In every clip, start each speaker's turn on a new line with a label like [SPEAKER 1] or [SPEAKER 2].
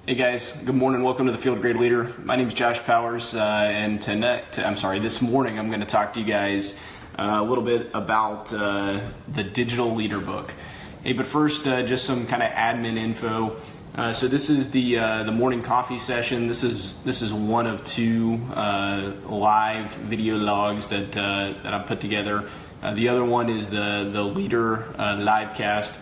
[SPEAKER 1] Hey guys, good morning. Welcome to the Field Grade Leader. My name is Josh Powers, and this morning I'm going to talk to you guys a little bit about the digital leader book. Hey, but first, just some kind of admin info. So this is the morning coffee session. This is one of two live video logs that I've put together. The other one is the leader live cast.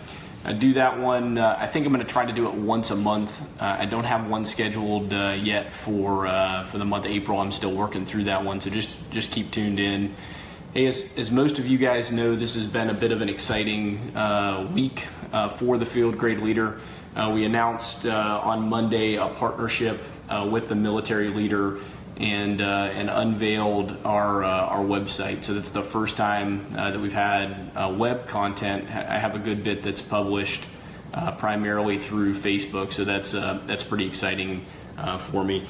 [SPEAKER 1] I do that one. I think I'm going to try to do it once a month. I don't have one scheduled yet for the month of April. I'm still working through that one, so just keep tuned in. Hey, as most of you guys know, this has been a bit of an exciting week for the Field Grade Leader. We announced on Monday a partnership with the Military Leader and unveiled our website. So that's the first time that we've had web content. I have a good bit that's published primarily through Facebook, so that's pretty exciting for me.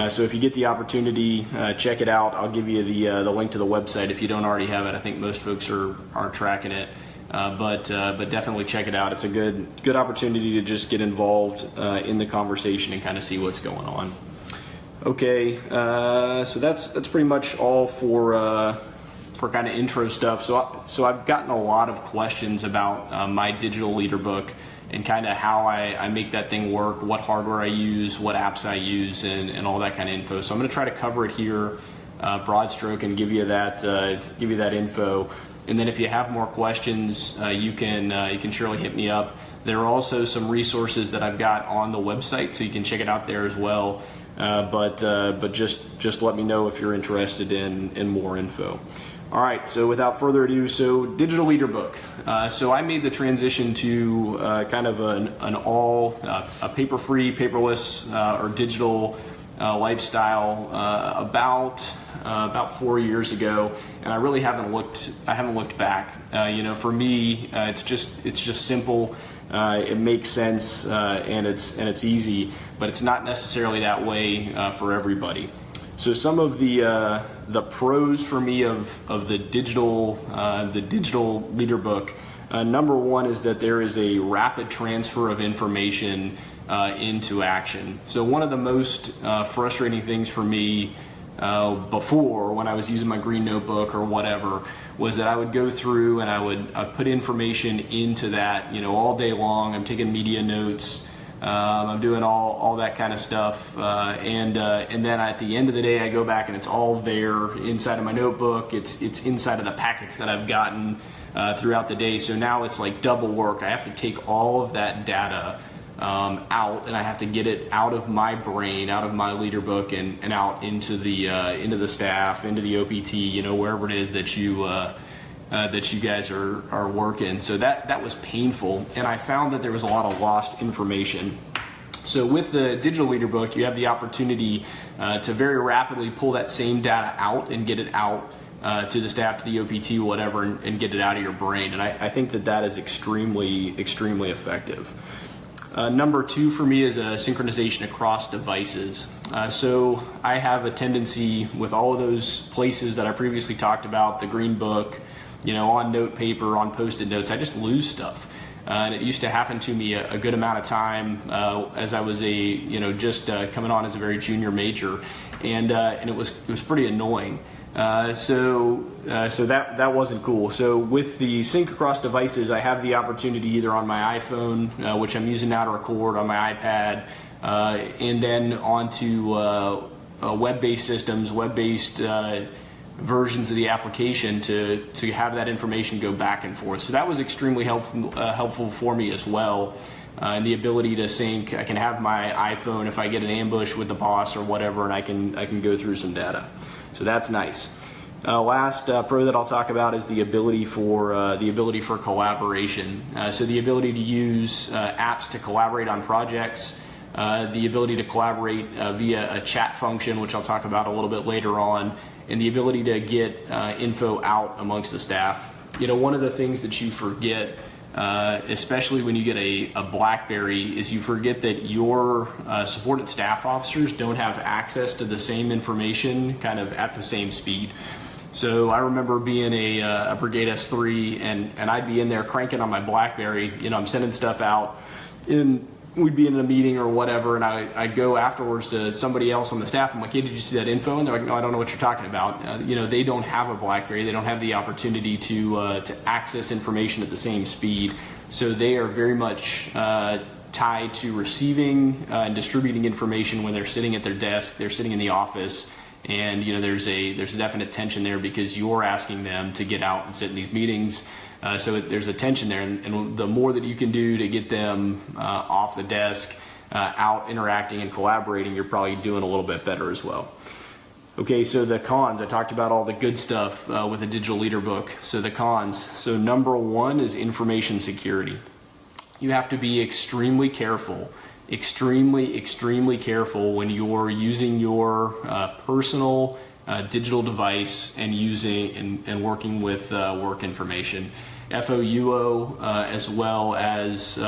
[SPEAKER 1] So if you get the opportunity, check it out. I'll give you the link to the website if you don't already have it. I think most folks are tracking it, but definitely check it out. It's a good opportunity to just get involved in the conversation and kind of see what's going on. Okay, so that's pretty much all for kind of intro stuff. So I've gotten a lot of questions about my digital leader book and kind of how I make that thing work, what hardware I use, what apps I use, and all that kind of info. So I'm going to try to cover it here, broad stroke, and give you that info. And then if you have more questions, you can surely hit me up. There are also some resources that I've got on the website, so you can check it out there as well. But just let me know if you're interested in more info. All right, so without further ado, so digital leader book. So I made the transition to kind of a paper-free, paperless, or digital lifestyle about 4 years ago, and I really haven't looked back. For me, it's just simple. It makes sense, and it's easy, but it's not necessarily that way for everybody. So some of the pros for me of the digital leader book. Number one is that there is a rapid transfer of information into action. So one of the most frustrating things for me before, when I was using my green notebook or whatever, was that I would go through and I'd put information into that, all day long. I'm taking media notes, I'm doing all that kind of stuff, and then at the end of the day, I go back and it's all there inside of my notebook. It's inside of the packets that I've gotten throughout the day. So now it's like double work. I have to take all of that data out, and I have to get it out of my brain, out of my leader book, and out into the staff, into the OPT, wherever it is that you guys are working. So that was painful, and I found that there was a lot of lost information. So with the digital leader book, you have the opportunity to very rapidly pull that same data out and get it out to the staff, to the OPT, whatever, and get it out of your brain. And I think that is extremely effective. Number two for me is a synchronization across devices. So I have a tendency with all of those places that I previously talked about, the green book, on note paper, on Post-it notes, I just lose stuff. And it used to happen to me a good amount of time as I was just coming on as a very junior major, and it was pretty annoying. So that wasn't cool. So with the sync across devices, I have the opportunity either on my iPhone, which I'm using now to record, on my iPad, and then onto web-based systems, web-based versions of the application to have that information go back and forth. So that was extremely helpful for me as well. And the ability to sync, I can have my iPhone if I get an ambush with the boss or whatever, and I can go through some data. So that's nice. Last pro that I'll talk about is the ability for collaboration. So the ability to use apps to collaborate on projects, the ability to collaborate via a chat function, which I'll talk about a little bit later on, and the ability to get info out amongst the staff. One of the things that you forget, especially when you get a BlackBerry, is you forget that your supported staff officers don't have access to the same information kind of at the same speed. So I remember being a Brigade S3, and I'd be in there cranking on my BlackBerry. I'm sending stuff out, and we'd be in a meeting or whatever, and I'd go afterwards to somebody else on the staff. I'm like, hey, did you see that info? And they're like, no, I don't know what you're talking about. You know, they don't have a BlackBerry. They don't have the opportunity to access information at the same speed. So they are very much tied to receiving and distributing information when they're sitting at their desk, they're sitting in the office. And you know, there's a definite tension there because you're asking them to get out and sit in these meetings. So there's a tension there, and the more that you can do to get them off the desk, out interacting and collaborating, you're probably doing a little bit better as well. Okay, so the cons, I talked about all the good stuff with a digital leader book. So the cons, so number one is information security. You have to be extremely careful, extremely careful when you're using your personal digital device and using and working with work information. FOUO, as well as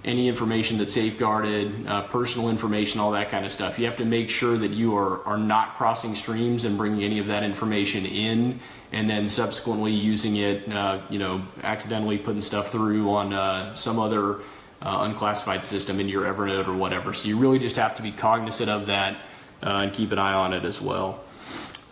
[SPEAKER 1] any information that's safeguarded, personal information, all that kind of stuff. You have to make sure that you are not crossing streams and bringing any of that information in and then subsequently using it, you know, accidentally putting stuff through on some other unclassified system in your Evernote or whatever. So you really just have to be cognizant of that and keep an eye on it as well.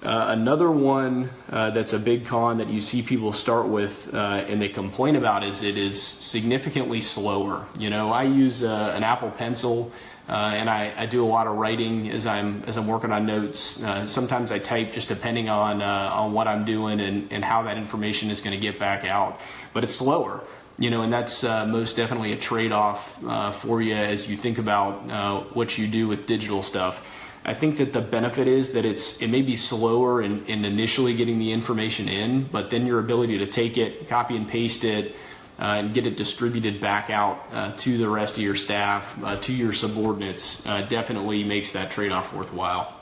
[SPEAKER 1] Another one that's a big con that you see people start with and they complain about is it is significantly slower. You know, I use an Apple Pencil and I do a lot of writing as I'm working on notes. Sometimes I type just depending on what I'm doing and how that information is going to get back out. But it's slower. You know, and that's most definitely a trade-off for you as you think about what you do with digital stuff. I think that the benefit is that it may be slower in initially getting the information in, but then your ability to take it, copy and paste it, and get it distributed back out to the rest of your staff, to your subordinates, definitely makes that trade-off worthwhile.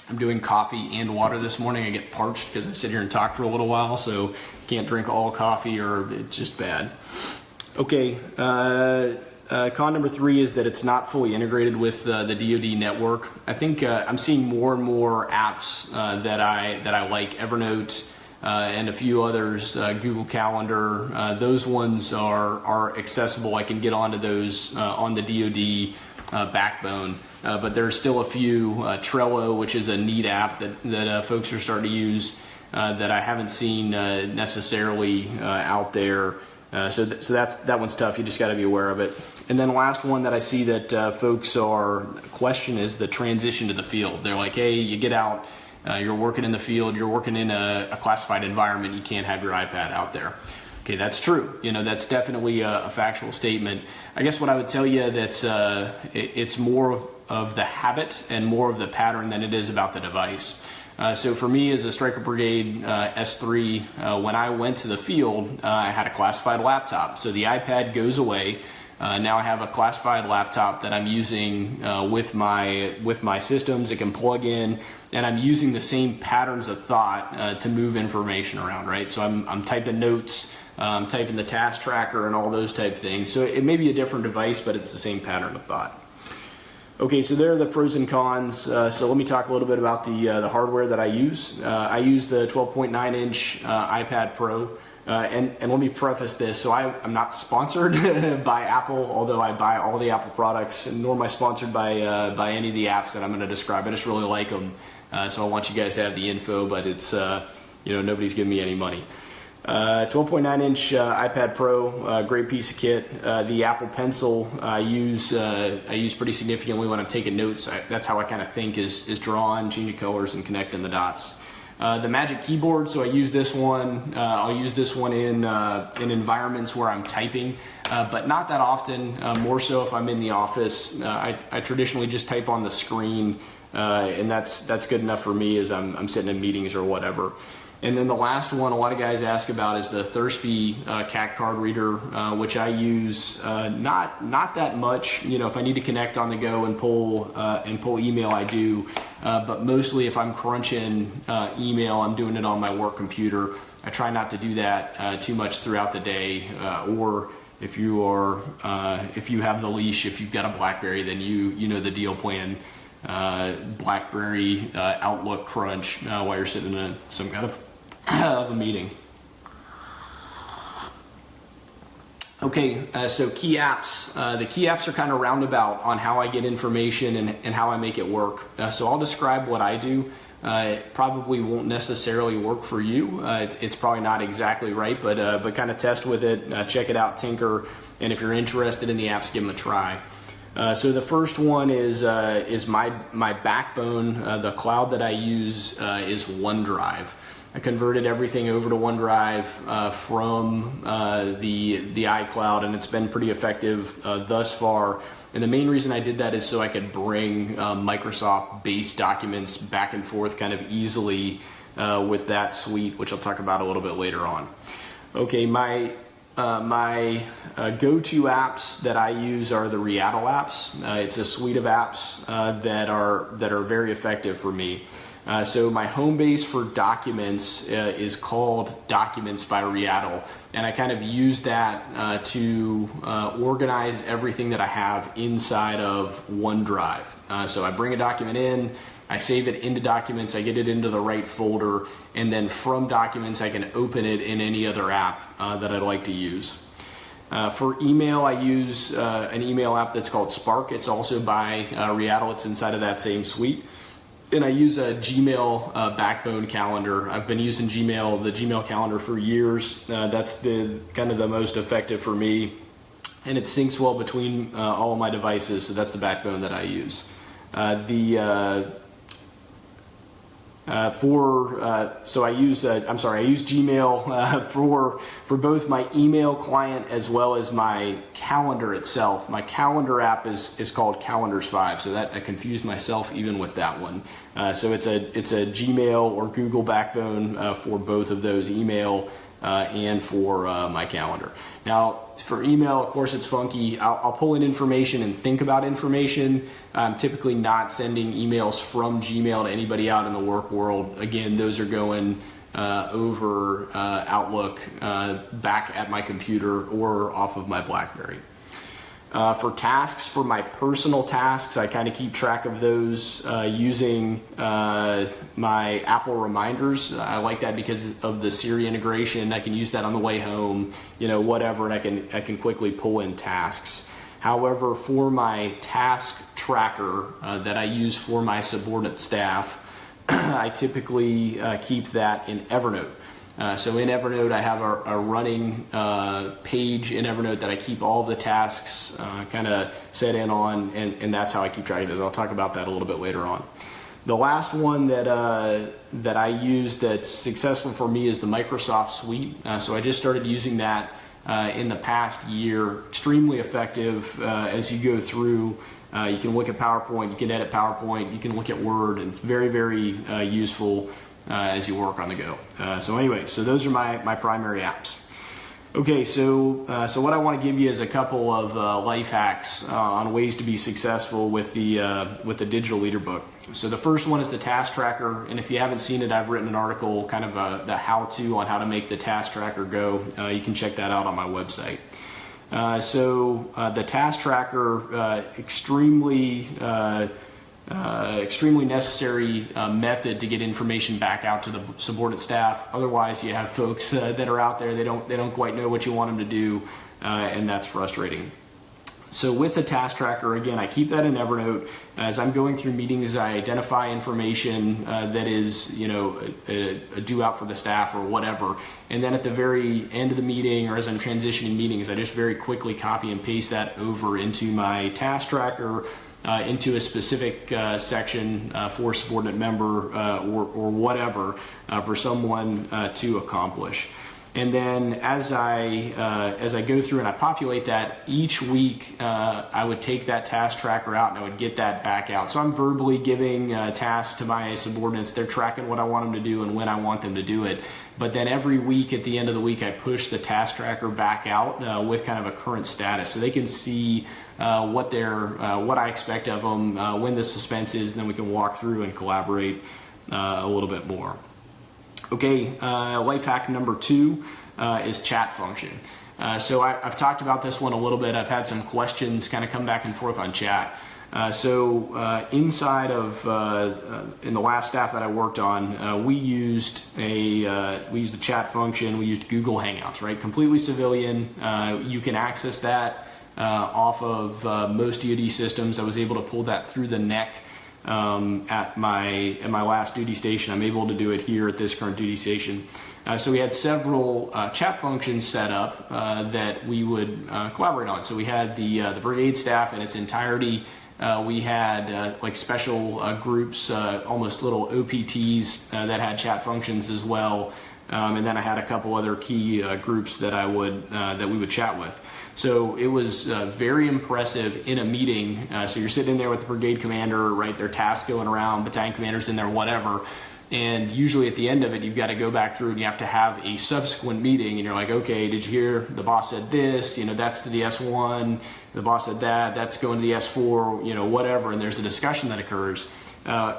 [SPEAKER 1] I'm doing coffee and water this morning. I get parched because I sit here and talk for a little while, so can't drink all coffee or it's just bad. Okay. Con number 3 is that it's not fully integrated with the DoD network. I think I'm seeing more and more apps that I like, Evernote and a few others, Google Calendar. Those ones are accessible. I can get onto those on the DoD backbone. But there's still a few, Trello, which is a neat app that folks are starting to use that I haven't seen necessarily out there. So that one's tough. You just got to be aware of it. And then last one that I see that folks are question is the transition to the field. They're like, hey, you get out, you're working in the field, you're working in a classified environment, you can't have your iPad out there. Okay, that's true. You know, that's definitely a factual statement. I guess what I would tell you that's it's more of the habit and more of the pattern than it is about the device. So for me as a Stryker Brigade S3, when I went to the field, I had a classified laptop. So the iPad goes away. Now I have a classified laptop that I'm using with my systems. It can plug in, and I'm using the same patterns of thought to move information around, right? So I'm typing notes, I'm typing the task tracker and all those type of things. So it may be a different device, but it's the same pattern of thought. Okay, so there are the pros and cons. So let me talk a little bit about the hardware that I use. I use the 12.9-inch iPad Pro. And let me preface this, so I'm not sponsored by Apple, although I buy all the Apple products, nor am I sponsored by any of the apps that I'm going to describe. I just really like them, so I want you guys to have the info, but it's, you know, nobody's giving me any money. 12.9-inch iPad Pro, great piece of kit. The Apple Pencil I use pretty significantly when I'm taking notes. That's how I kind of think is drawing, changing colors, and connecting the dots. The Magic Keyboard, so I use this one. I'll use this one in environments where I'm typing, but not that often. More so if I'm in the office. I traditionally just type on the screen, and that's good enough for me as I'm sitting in meetings or whatever. And then the last one a lot of guys ask about is the Thursby CAC card reader, which I use not that much. You know, if I need to connect on the go and pull email, I do. But mostly if I'm crunching email, I'm doing it on my work computer. I try not to do that too much throughout the day. Or if you have the leash, if you've got a BlackBerry, then you know the deal plan. BlackBerry Outlook crunch while you're sitting in some kind of a meeting. Okay, so key apps. The key apps are kind of roundabout on how I get information and how I make it work. So I'll describe what I do. It probably won't necessarily work for you. It's probably not exactly right, but kind of test with it, check it out, tinker, and if you're interested in the apps, give them a try. So the first one is my backbone. The cloud that I use is OneDrive. I converted everything over to OneDrive from the iCloud, and it's been pretty effective thus far. And the main reason I did that is so I could bring Microsoft-based documents back and forth kind of easily with that suite, which I'll talk about a little bit later on. Okay, my go-to apps that I use are the Readdle apps. It's a suite of apps that are very effective for me. So my home base for documents is called Documents by Readdle, and I kind of use that to organize everything that I have inside of OneDrive. So I bring a document in, I save it into Documents, I get it into the right folder, and then from Documents I can open it in any other app that I'd like to use. For email, I use an email app that's called Spark. It's also by Readdle. It's inside of that same suite. And I use a Gmail backbone calendar. I've been using the Gmail calendar for years. That's the kind of the most effective for me, and it syncs well between all of my devices. So that's the backbone that I use. So I use Gmail for both my email client as well as my calendar itself. My calendar app is called Calendars 5, so that I confused myself even with that one. So it's a Gmail or Google backbone for both of those, email and for my calendar. Now, for email, of course, it's funky. I'll pull in information and think about information. I'm typically not sending emails from Gmail to anybody out in the work world. Again, those are going over Outlook back at my computer or off of my BlackBerry. For tasks, for my personal tasks, I kind of keep track of those using my Apple reminders. I like that because of the Siri integration. I can use that on the way home, whatever, and I can quickly pull in tasks. However, for my task tracker that I use for my subordinate staff, I typically keep that in Evernote. So in Evernote, I have a running page in Evernote that I keep all the tasks kind of set in on, and that's how I keep track of those. I'll talk about that a little bit later on. The last one that I use that's successful for me is the Microsoft Suite. So I just started using that in the past year. Extremely effective as you go through. You can look at PowerPoint, you can edit PowerPoint, you can look at Word, and it's very, very useful as you work on the go. So those are my primary apps. Okay, so what I want to give you is a couple of life hacks on ways to be successful with the digital leader book. So the first one is the task tracker, and if you haven't seen it, I've written an article, kind of the how-to on how to make the task tracker go. You can check that out on my website. The task tracker, extremely necessary method to get information back out to the subordinate staff. Otherwise, you have folks that are out there, they don't quite know what you want them to do, and that's frustrating. So with the task tracker, again, I keep that in Evernote. As I'm going through meetings, I identify information that is, a due out for the staff or whatever. And then at the very end of the meeting, or as I'm transitioning meetings, I just very quickly copy and paste that over into my task tracker, into a specific section for a subordinate member or whatever for someone to accomplish. And then as I go through and I populate that each week, I would take that task tracker out and I would get that back out. So I'm verbally giving tasks to my subordinates. They're tracking what I want them to do and when I want them to do it. But then every week, at the end of the week, I push the task tracker back out with kind of a current status, so they can see what I expect of them, when the suspense is, and then we can walk through and collaborate a little bit more. Okay, life hack number 2 is chat function. So I've talked about this one a little bit. I've had some questions kind of come back and forth on chat. Inside of in the last staff that I worked on, we used a chat function. We used Google Hangouts, right? Completely civilian. You can access that off of most DoD systems. I was able to pull that through the NEC at my last duty station. I'm able to do it here at this current duty station. So we had several chat functions set up that we would collaborate on. So we had the brigade staff in its entirety. We had like special groups, almost little OPTs that had chat functions as well. And then I had a couple other key groups that that we would chat with. So it was very impressive in a meeting. So you're sitting in there with the brigade commander, right? Their tasks going around, battalion commanders in there, whatever. And usually at the end of it, you've got to go back through and you have to have a subsequent meeting. And you're like, okay, did you hear the boss said this? That's to the S1. The boss said that. That's going to the S4. Whatever. And there's a discussion that occurs.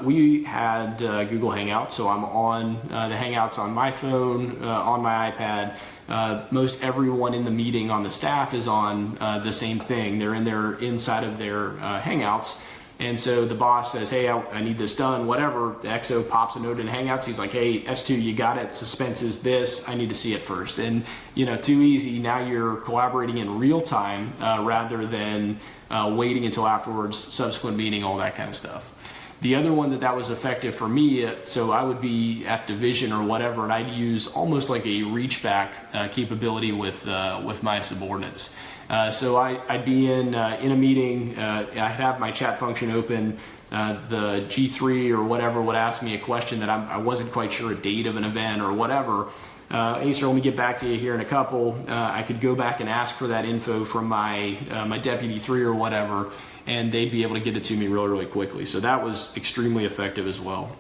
[SPEAKER 1] We had Google Hangouts, so I'm on the Hangouts on my phone, on my iPad. Most everyone in the meeting on the staff is on the same thing. They're inside of their Hangouts. And so the boss says, hey, I need this done, whatever. The XO pops a note in Hangouts. He's like, hey, S2, you got it. Suspense is this. I need to see it first. And, too easy. Now you're collaborating in real time rather than waiting until afterwards, subsequent meeting, all that kind of stuff. The other one that was effective for me, so I would be at division or whatever, and I'd use almost like a reach back capability with my subordinates. So I'd be in a meeting, I'd have my chat function open, the G3 or whatever would ask me a question that I wasn't quite sure a date of an event or whatever. Hey sir, let me get back to you here in a couple. I could go back and ask for that info from my Deputy 3 or whatever, and they'd be able to get it to me really, really quickly. So that was extremely effective as well.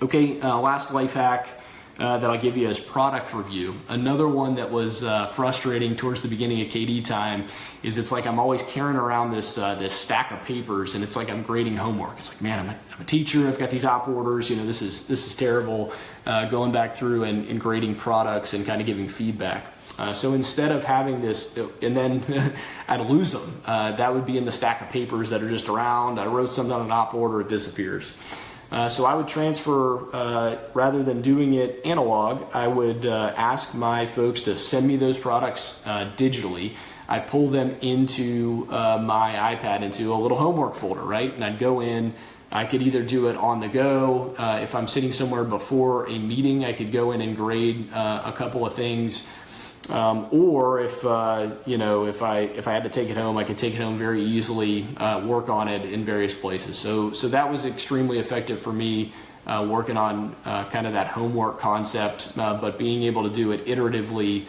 [SPEAKER 1] Okay, last life hack that I'll give you is product review. Another one that was frustrating towards the beginning of KD time is it's like I'm always carrying around this stack of papers, and it's like I'm grading homework. It's like, man, I'm a teacher. I've got these op orders. This is terrible. Going back through and grading products and kind of giving feedback. So instead of having this, and then I'd lose them. That would be in the stack of papers that are just around. I wrote something on an op order, it disappears. So I would transfer, rather than doing it analog, I would ask my folks to send me those products digitally. I'd pull them into my iPad into a little homework folder, right? And I'd go in. I could either do it on the go. If I'm sitting somewhere before a meeting, I could go in and grade a couple of things. Or if I had to take it home, I could take it home very easily, work on it in various places. So that was extremely effective for me, working on kind of that homework concept, but being able to do it iteratively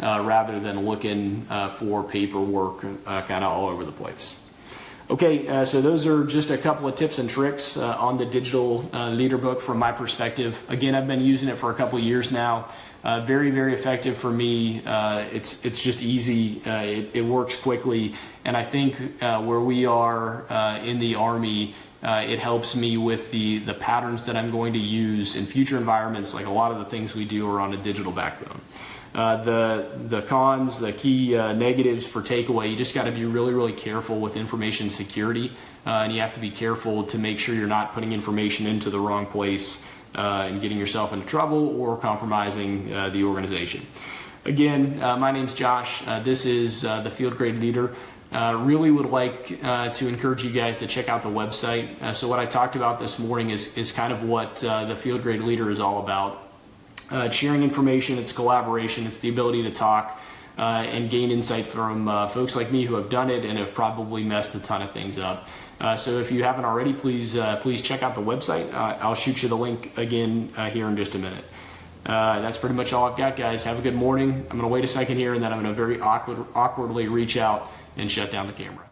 [SPEAKER 1] rather than looking for paperwork kind of all over the place. Okay, so those are just a couple of tips and tricks on the digital leader book from my perspective. Again, I've been using it for a couple of years now. Very, very effective for me. It's just easy. It works quickly, and I think where we are in the Army, it helps me with the patterns that I'm going to use in future environments. Like a lot of the things we do are on a digital backbone. The cons, the key negatives for takeaway, you just got to be really, really careful with information security, and you have to be careful to make sure you're not putting information into the wrong place and getting yourself into trouble or compromising the organization. Again, my name's Josh. This is the Field Grade Leader. Really would like to encourage you guys to check out the website. So what I talked about this morning is kind of what the Field Grade Leader is all about. It's sharing information, it's collaboration, it's the ability to talk and gain insight from folks like me who have done it and have probably messed a ton of things up. So if you haven't already, please check out the website. I'll shoot you the link again here in just a minute. That's pretty much all I've got, guys. Have a good morning. I'm going to wait a second here, and then I'm going to very awkwardly reach out and shut down the camera.